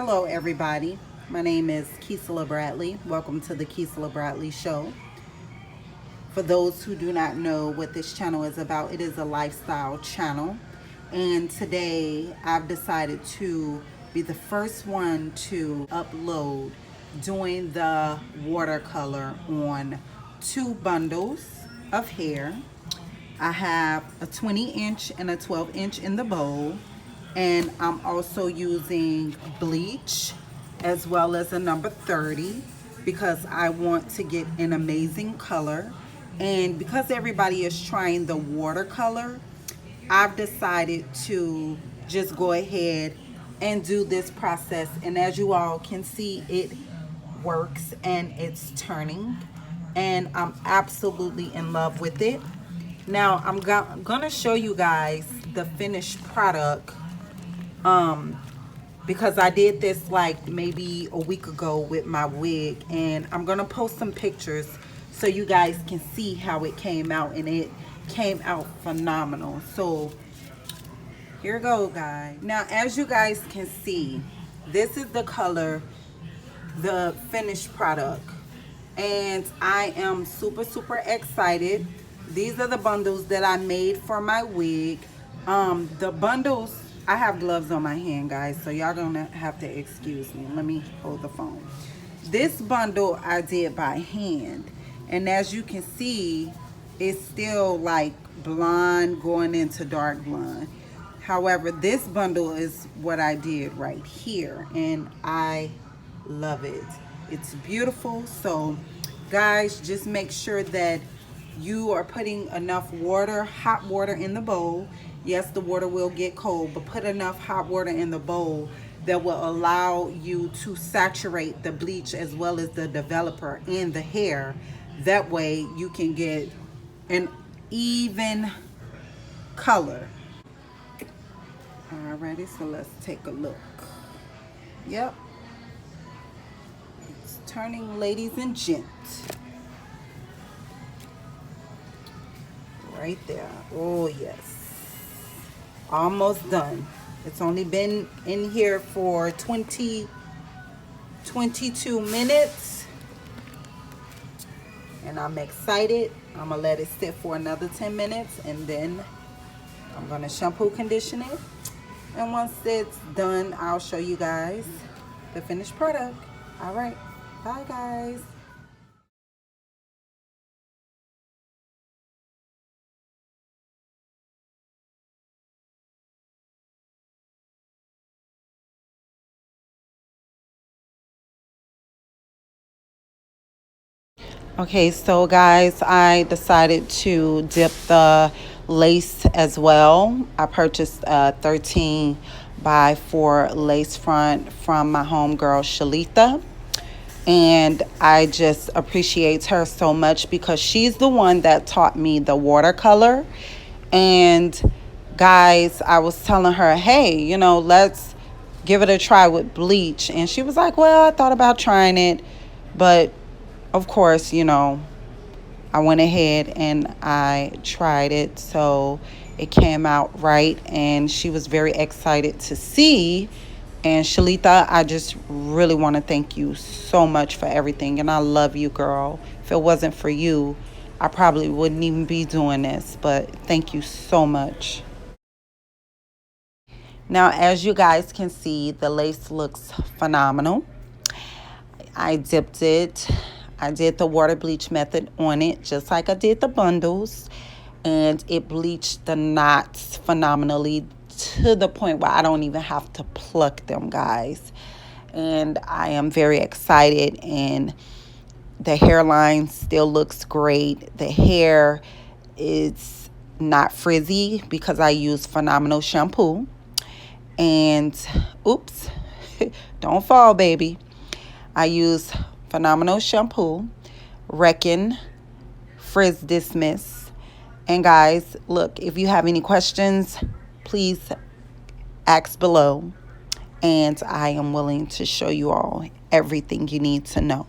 Hello everybody, my name is Kesala Bradley. Welcome to the Kesala Bradley Show. For those who do not know what this channel is about, it is a lifestyle channel. And today I've decided to be the first one to upload doing the watercolor on 2 bundles of hair. I have a 20-inch and a 12-inch in the bowl. And I'm also using bleach as well as a number 30 because I want to get an amazing color. And because everybody is trying the watercolor, I've decided to just go ahead and do this process. And as you all can see, it works and it's turning. And I'm absolutely in love with it. Now I'm gonna show you guys the finished product because I did this like maybe a week ago with my wig, and I'm gonna post some pictures so you guys can see how it came out, and it came out phenomenal. So here we go, guys. Now as you guys can see, this is the color, the finished product, and I am super excited. These are the bundles that I made for my wig. The bundles, I have gloves on my hand, guys, so y'all gonna have to excuse me. Let me hold the phone. This bundle I did by hand, and as you can see, it's still like blonde going into dark blonde. However, this bundle is what I did right here, and I love it. It's beautiful. So guys, just make sure that you are putting enough water, hot water in the bowl. Yes, the water will get cold, but put enough hot water in the bowl that will allow you to saturate the bleach as well as the developer in the hair. That way you can get an even color. Alrighty, so let's take a look. Yep. It's turning, ladies and gents. Right there. Oh yes, almost done. It's only been in here for 22 minutes, and I'm excited. I'm gonna let it sit for another 10 minutes, and then I'm gonna shampoo condition it, and once it's done, I'll show you guys the finished product. All right, bye guys. Okay, so guys, I decided to dip the lace as well. I purchased a 13 by 4 lace front from my homegirl Shalita, and I just appreciate her so much because she's the one that taught me the watercolor. And guys, I was telling her, hey, you know, let's give it a try with bleach, and she was like, well, I thought about trying it, but of course, you know, I went ahead and I tried it, so it came out right, and she was very excited to see. And Shalita, I just really want to thank you so much for everything, and I love you, girl. If it wasn't for you, I probably wouldn't even be doing this, but thank you so much. Now, as you guys can see, the lace looks phenomenal. I dipped it. I did the water bleach method on it, just like I did the bundles, and it bleached the knots phenomenally to the point where I don't even have to pluck them, guys. And I am very excited, and the hairline still looks great. The hair is not frizzy because I use phenomenal shampoo. And oops, don't fall, baby. I use phenomenal shampoo, Reckon, Frizz Dismiss. And guys, look, if you have any questions, please ask below, and I am willing to show you all everything you need to know.